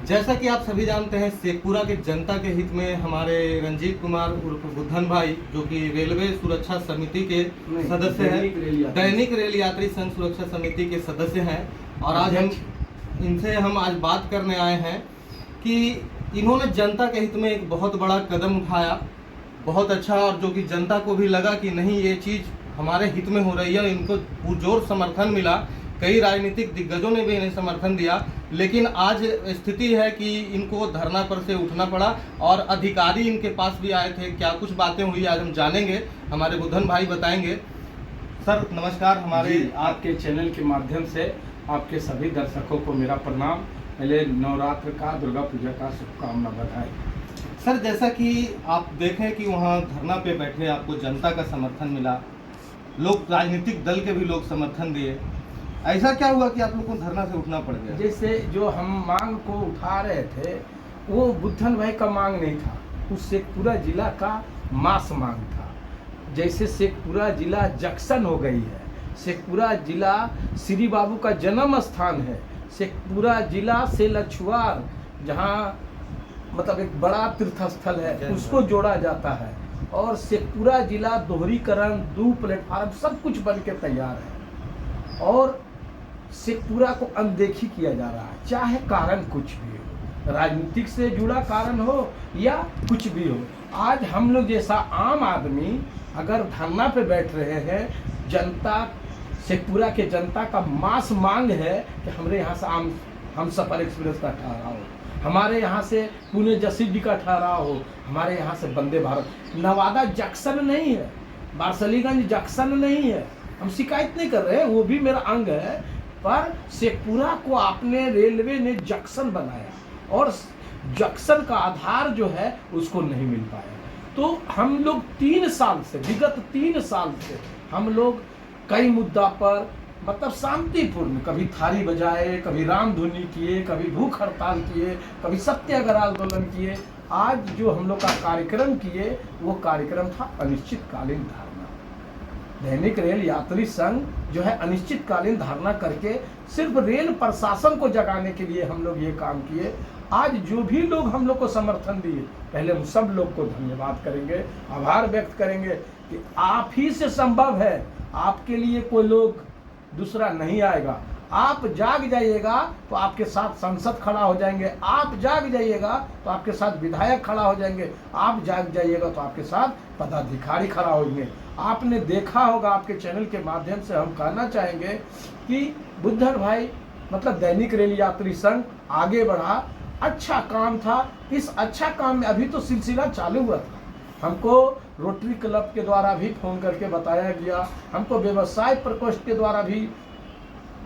जैसा कि आप सभी जानते हैं, शेखपुरा के जनता के हित में हमारे रंजीत कुमार उर्फ बुद्धन भाई, जो कि रेलवे सुरक्षा समिति के सदस्य हैं, दैनिक रेल यात्री संघ सुरक्षा समिति के सदस्य हैं। और आज हम आज बात करने आए हैं कि इन्होंने जनता के हित में एक बहुत बड़ा कदम उठाया, बहुत अच्छा, और जो कि जनता को भी लगा कि नहीं, ये चीज़ हमारे हित में हो रही है। इनको पुरजोर समर्थन मिला, कई राजनीतिक दिग्गजों ने भी इन्हें समर्थन दिया। लेकिन आज स्थिति है कि इनको धरना पर से उठना पड़ा और अधिकारी इनके पास भी आए थे। क्या कुछ बातें हुई आज हम जानेंगे, हमारे बुद्धन भाई बताएंगे। सर नमस्कार। हमारे आपके चैनल के माध्यम से आपके सभी दर्शकों को मेरा प्रणाम। पहले नवरात्र का, दुर्गा पूजा का शुभकामना बधाई। सर, जैसा कि आप देखें कि वहाँ धरना पे बैठे आपको जनता का समर्थन मिला, लोग राजनीतिक दल के भी लोग समर्थन दिए, ऐसा क्या हुआ कि आप लोग को धरना से उठना पड़ गया? जैसे जो हम मांग को उठा रहे थे वो बुद्धन भाई का मांग नहीं था, उस शेखपुरा जिला का मास मांग था। जैसे शेखपुरा जिला जंक्शन हो गई है, शेखपुरा जिला श्री बाबू का जन्म स्थान है, शेखपुरा जिला से लछुआर जहाँ मतलब एक बड़ा तीर्थ स्थल है उसको जोड़ा जाता है, और शेखपुरा जिला दोहरीकरण, 2 प्लेटफार्म सब कुछ बन के तैयार है, और शेखपुरा को अनदेखी किया जा रहा है। चाहे कारण कुछ भी हो, राजनीतिक से जुड़ा कारण हो या कुछ भी हो, आज हम लोग जैसा आम आदमी अगर धरना पे बैठ रहे हैं, जनता, शेखपुरा के जनता का मास मांग है कि हमारे यहाँ से हम सफर एक्सप्रेस का ठहराव हो, हमारे यहाँ से पुणे जसीड जी का ठहराव हो, हमारे यहाँ से वंदे भारत। नवादा जंक्शन नहीं है, बारसलीगंज जंक्शन नहीं है, हम शिकायत नहीं कर रहे हैं, वो भी मेरा अंग है, पर शेखपुरा को आपने रेलवे ने जंक्शन बनाया और जंक्शन का आधार जो है उसको नहीं मिल पाया। तो हम लोग 3 साल से, विगत 3 साल से हम लोग कई मुद्दा पर मतलब शांतिपूर्ण, कभी थाली बजाए, कभी रामधुनी किए, कभी भूख हड़ताल किए, कभी सत्याग्रह आंदोलन किए। आज जो हम लोग का कार्यक्रम किए वो कार्यक्रम था अनिश्चितकालीन धरना। दैनिक रेल यात्री संघ जो है अनिश्चितकालीन धरना करके सिर्फ रेल प्रशासन को जगाने के लिए हम लोग ये काम किए। आज जो भी लोग हम लोग को समर्थन दिए, पहले हम सब लोग को धन्यवाद करेंगे, आभार व्यक्त करेंगे कि आप ही से संभव है, आपके लिए कोई लोग दूसरा नहीं आएगा। आप जाग जाइएगा तो आपके साथ संसद खड़ा हो जाएंगे, आप जाग जाइएगा तो आपके साथ विधायक खड़ा हो जाएंगे, आप जाग जाइएगा तो आपके साथ पदाधिकारी खड़ा होंगे। आपने देखा होगा, आपके चैनल के माध्यम से हम कहना चाहेंगे कि बुद्धन भाई मतलब दैनिक रेल यात्री संघ आगे बढ़ा, अच्छा काम था। इस अच्छा काम में अभी तो सिलसिला चालू हुआ था, हमको रोटरी क्लब के द्वारा भी फोन करके बताया गया, हमको व्यवसाय प्रकोष्ठ के द्वारा भी,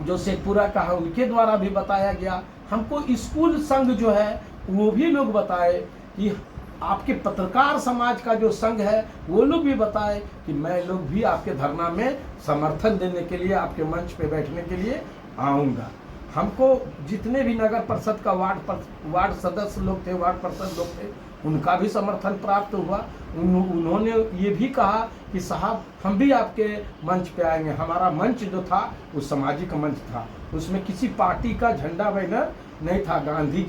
जो शेखपुरा का है उनके द्वारा भी बताया गया, हमको स्कूल संघ जो है वो भी लोग बताए, कि आपके पत्रकार समाज का जो संघ है वो लोग भी बताए कि मैं लोग भी आपके धरना में समर्थन देने के लिए, आपके मंच पे बैठने के लिए आऊँगा। हमको जितने भी नगर परिषद का वार्ड सदस्य लोग थे, वार्ड पार्षद लोग थे, उनका भी समर्थन प्राप्त हुआ। उन्होंने ये भी कहा कि साहब हम भी आपके मंच पे आएंगे। हमारा मंच जो था वो सामाजिक मंच था, उसमें किसी पार्टी का झंडा बैनर नहीं था, गांधी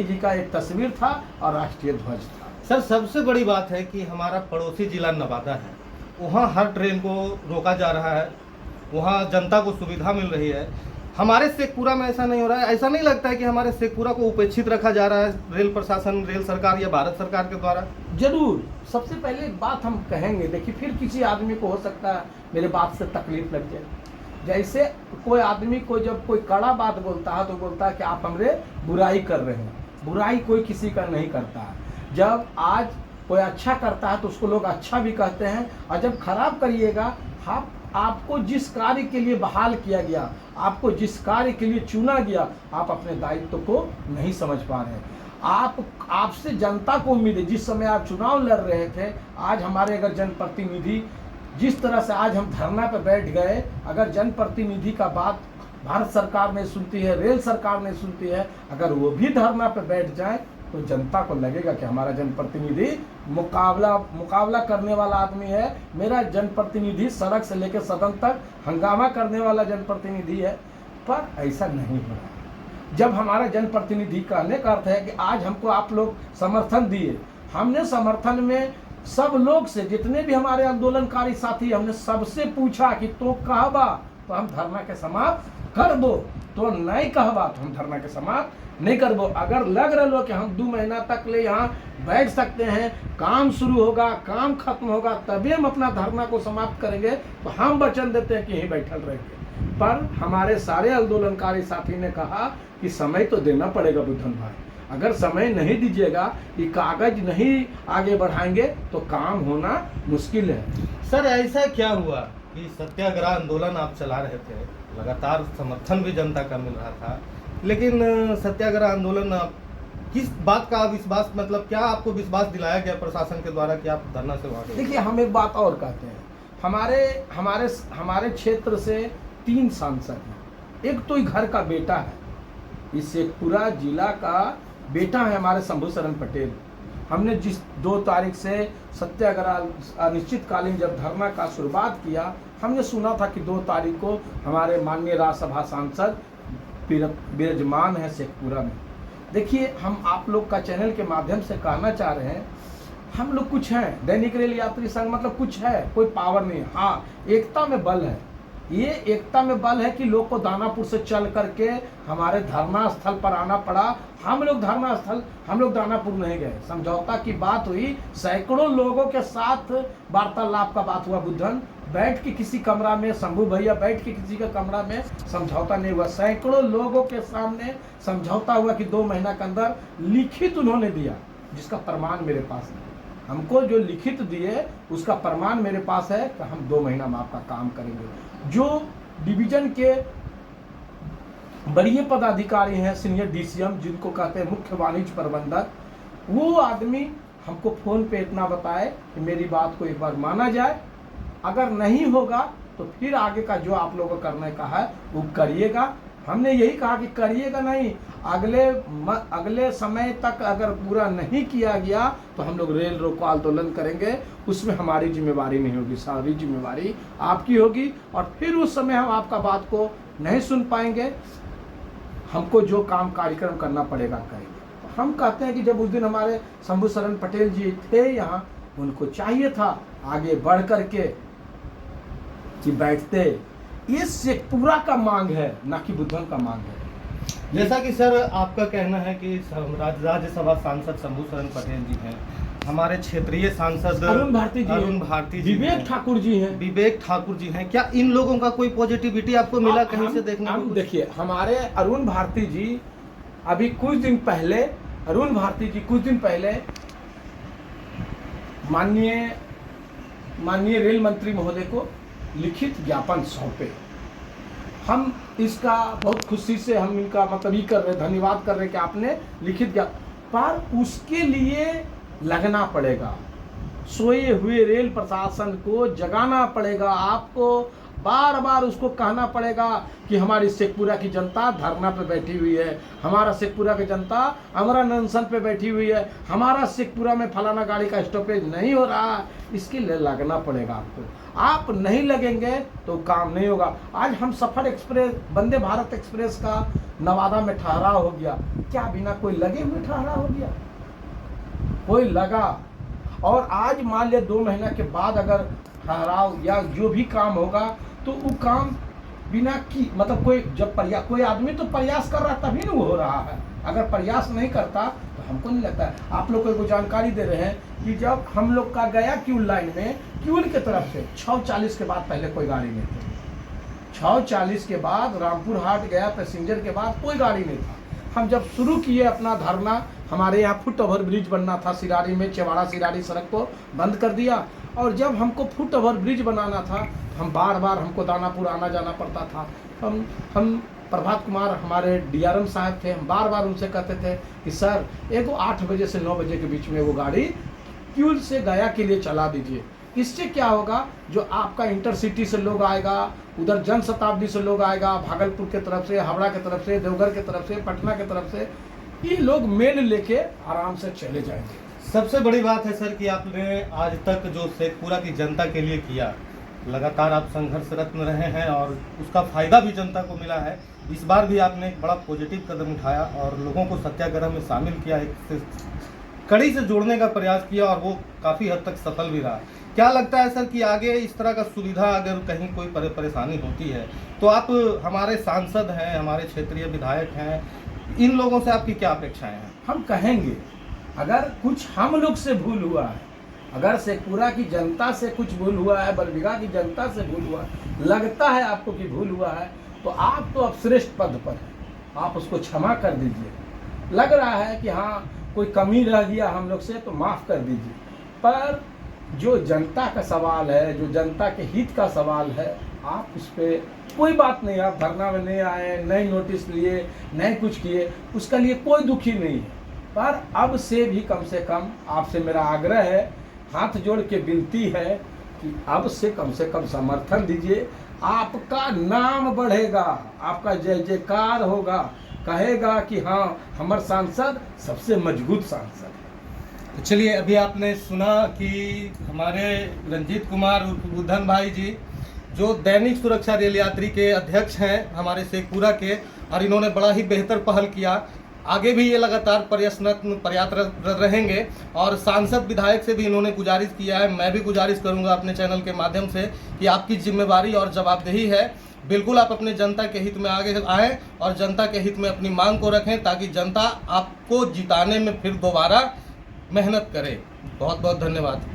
जी का एक तस्वीर था और राष्ट्रीय ध्वज था। सर, सबसे बड़ी बात है कि हमारा पड़ोसी जिला नवादा है, वहाँ हर ट्रेन को रोका जा रहा है, वहाँ जनता को सुविधा मिल रही है। हमारे शेखपुरा में ऐसा नहीं हो रहा है। ऐसा नहीं लगता है कि हमारे शेखपुरा को उपेक्षित रखा जा रहा है रेल प्रशासन, रेल सरकार या भारत सरकार के द्वारा? जरूर, सबसे पहले एक बात हम कहेंगे, देखिए फिर किसी आदमी को हो सकता है मेरे बात से तकलीफ लग जाए। जैसे कोई आदमी को जब कोई कड़ा बात बोलता है तो बोलता है कि आप हमरे बुराई कर रहे हैं। बुराई कोई किसी का नहीं करता है। जब आज कोई अच्छा करता है तो उसको लोग अच्छा भी कहते हैं, और जब खराब करिएगा, आपको जिस कार्य के लिए बहाल किया गया, आपको जिस कार्य के लिए चुना गया, आप अपने दायित्व को नहीं समझ पा रहे हैं। आपसे जनता को उम्मीद है, जिस समय आप चुनाव लड़ रहे थे, आज हमारे अगर जनप्रतिनिधि जिस तरह से आज हम धरना पर बैठ गए, अगर जनप्रतिनिधि का बात भारत सरकार नहीं सुनती है, रेल सरकार नहीं सुनती है, अगर वो भी धरना पर बैठ जाए तो जनता को लगेगा कि हमारा जनप्रतिनिधि मुकाबला करने वाला आदमी है, मेरा जनप्रतिनिधि सड़क से लेकर सदन तक हंगामा करने वाला जनप्रतिनिधि है। पर ऐसा नहीं हो रहा। जब हमारा जनप्रतिनिधि कहने का अर्थ है कि आज हमको आप लोग समर्थन दिए, हमने समर्थन में सब लोग से, जितने भी हमारे आंदोलनकारी साथी, हमने सबसे पूछा कि तो कहबा तो हम धरना के समाप्त कर दो, तो नहीं कहबा तो हम धरना के समाप्त नहीं करबो। अगर लग रहा कि हम 2 महीना तक ले यहाँ बैठ सकते हैं, काम शुरू होगा, काम खत्म होगा, तभी हम अपना धरना को समाप्त करेंगे, तो हम वचन देते हैं कि यहीं बैठल रहेंगे। पर हमारे सारे आंदोलनकारी साथी ने कहा कि समय तो देना पड़ेगा बुद्धन भाई, अगर समय नहीं दीजिएगा, ये कागज नहीं आगे बढ़ाएंगे तो काम होना मुश्किल है। सर ऐसा क्या हुआ कि सत्याग्रह आंदोलन आप चला रहे थे, लगातार समर्थन भी जनता का मिल रहा था, लेकिन सत्याग्रह आंदोलन किस बात का विश्वास, मतलब क्या आपको विश्वास दिलाया गया प्रशासन के द्वारा कि आप धरना से वहाँ? देखिए, हम एक बात और कहते हैं, हमारे क्षेत्र से 3 सांसद हैं। एक तो घर का बेटा है, इस शेखपुरा जिला का बेटा है हमारे शंभू शरण पटेल। हमने जिस 2 तारीख से सत्याग्रह अनिश्चितकालीन जब धरना का शुरुआत किया, हमने सुना था कि 2 तारीख को हमारे माननीय राज्यसभा सांसद विराजमान है शेखपुरा में। देखिए, हम आप लोग का चैनल के माध्यम से कहना चाह रहे हैं, हम लोग कुछ हैं, दैनिक रेल यात्री संघ मतलब कुछ है, कोई पावर नहीं है। हाँ, एकता में बल है। ये एकता में बल है कि लोग को दानापुर से चल करके हमारे धरना स्थल पर आना पड़ा। हम लोग दानापुर नहीं गए, समझौता की बात हुई, सैकड़ों लोगों के साथ वार्तालाप का बात हुआ। बुद्धन बैठ के किसी कमरा में, शंभू भैया बैठ के किसी का कमरा में समझौता नहीं हुआ, सैकड़ों लोगों के सामने समझौता हुआ कि 2 महीना के अंदर लिखित उन्होंने दिया, जिसका प्रमाण मेरे पास है। हमको जो लिखित दिए उसका प्रमाण मेरे पास है कि हम 2 महीना में आपका काम करेंगे। जो डिवीजन के बड़े पदाधिकारी हैं, सीनियर डीसीएम जिनको कहते हैं मुख्य वाणिज्य प्रबंधक, वो आदमी हमको फोन पे इतना बताए कि मेरी बात को एक बार माना जाए, अगर नहीं होगा तो फिर आगे का जो आप लोगों को करने का है वो करिएगा। हमने यही कहा कि करिएगा नहीं, अगले समय तक अगर पूरा नहीं किया गया तो हम लोग रेल रोको आंदोलन करेंगे, उसमें हमारी जिम्मेवारी नहीं होगी, सारी जिम्मेवारी आपकी होगी। और फिर उस समय हम आपका बात को नहीं सुन पाएंगे, हमको जो काम कार्यक्रम करना पड़ेगा करेंगे। तो हम कहते हैं कि जब उस दिन हमारे शंभू शरण पटेल जी थे यहाँ, उनको चाहिए था आगे बढ़ करके कि बैठते। ये शेखपुरा का मांग है, ना कि बुद्धन का मांग है। जैसा कि सर आपका कहना है कि राज्यसभा सांसद शंभू शरण पटेल जी हैं, हमारे क्षेत्रीय सांसद अरुण भारती जी, विवेक ठाकुर जी हैं, क्या इन लोगों का कोई पॉजिटिविटी आपको मिला कहीं से देखने को? देखिए, हमारे अरुण भारती जी अभी कुछ दिन पहले माननीय रेल मंत्री महोदय को लिखित ज्ञापन सौंपे। हम इसका बहुत खुशी से हम इनका मतलब ये कर रहे, धन्यवाद कर रहे कि आपने लिखित पर उसके लिए लगना पड़ेगा, सोए हुए रेल प्रशासन को जगाना पड़ेगा, आपको बार बार उसको कहना पड़ेगा कि हमारी शेखपुरा की जनता धरना पे बैठी हुई है, हमारा शेखपुरा की जनता अमरन अनशन पे बैठी हुई है, हमारा शेखपुरा में फलाना गाड़ी का स्टॉपेज नहीं हो रहा, इसके लिए लगना पड़ेगा आपको। आप नहीं लगेंगे तो काम नहीं होगा। आज हम सफर एक्सप्रेस, वंदे भारत एक्सप्रेस का नवादा में ठहराव हो गया, क्या बिना कोई लगे हुए ठहराव हो गया? कोई लगा। और आज मान लिया 2 महीना के बाद अगर ठहराव या जो भी काम होगा तो वो काम बिना की मतलब कोई आदमी तो प्रयास कर रहा तभी ना वो हो रहा है। अगर प्रयास नहीं करता तो हमको नहीं लगता है। आप लोग को जानकारी दे रहे हैं कि जब हम लोग का गया क्यूल लाइन में, क्यूल के तरफ से 6:40 के बाद पहले कोई गाड़ी नहीं थी, 6:40 के बाद रामपुर हाट गया पैसेंजर के बाद कोई गाड़ी नहीं था। हम जब शुरू किए अपना धरना, हमारे यहाँ फुट ओवर ब्रिज बनना था सिरारी में, चेवाड़ा सिरारी सड़क को बंद कर दिया। और जब हमको फुट ओवर ब्रिज बनाना था, हम बार बार हमको दानापुर आना जाना पड़ता था। हम प्रभात कुमार हमारे डीआरएम साहब थे, हम बार बार उनसे कहते थे कि सर एक 8 बजे से 9 बजे के बीच में वो गाड़ी क्यूल से गया के लिए चला दीजिए। इससे क्या होगा, जो आपका इंटरसिटी से लोग आएगा, उधर जन शताब्दी से लोग आएगा, भागलपुर के तरफ से, हावड़ा के तरफ से, देवघर के तरफ से, पटना के तरफ से, ये लोग मेल लेके आराम से चले जाएंगे। सबसे बड़ी बात है सर कि आपने आज तक जो शेखपुरा की जनता के लिए किया, लगातार आप संघर्षरत रहे हैं और उसका फायदा भी जनता को मिला है। इस बार भी आपने एक बड़ा पॉजिटिव कदम उठाया और लोगों को सत्याग्रह में शामिल किया, एक कड़ी से जोड़ने का प्रयास किया और वो काफ़ी हद तक सफल भी रहा। क्या लगता है सर कि आगे इस तरह का सुविधा अगर कहीं कोई परेशानी होती है तो आप हमारे सांसद हैं, हमारे क्षेत्रीय विधायक हैं, इन लोगों से आपकी क्या अपेक्षाएं हैं? हम कहेंगे अगर कुछ हम लोग से भूल हुआ है, अगर शेखपुरा की जनता से कुछ भूल हुआ है, बरबीघा की जनता से भूल हुआ है, लगता है आपको कि भूल हुआ है, तो आप तो अब श्रेष्ठ पद पर हैं, आप उसको क्षमा कर दीजिए। लग रहा है कि हाँ कोई कमी रह गया हम लोग से तो माफ़ कर दीजिए, पर जो जनता का सवाल है, जो जनता के हित का सवाल है, आप उस पर कोई बात नहीं, आप धरना में नहीं आए, नहीं नोटिस लिए, नहीं कुछ किए, उसका लिए कोई दुखी नहीं है। पर अब से भी कम से कम आपसे मेरा आग्रह है, हाथ जोड़ के विनती है कि अब से कम समर्थन दीजिए, आपका नाम बढ़ेगा, आपका जय जयकार होगा, कहेगा कि हाँ हमारे सांसद सबसे मजबूत सांसद है। तो चलिए, अभी आपने सुना कि हमारे रंजीत कुमार उर्फ बुद्धन भाई जी जो दैनिक सुरक्षा रेल यात्री के अध्यक्ष हैं हमारे शेखपुरा के, और इन्होंने बड़ा ही बेहतर पहल किया। आगे भी ये लगातार प्रयासरत रहेंगे और सांसद विधायक से भी इन्होंने गुजारिश किया है, मैं भी गुजारिश करूंगा अपने चैनल के माध्यम से कि आपकी जिम्मेवारी और जवाबदेही है, बिल्कुल आप अपने जनता के हित में आगे आएँ और जनता के हित में अपनी मांग को रखें ताकि जनता आपको जिताने में फिर दोबारा मेहनत करे। बहुत बहुत धन्यवाद।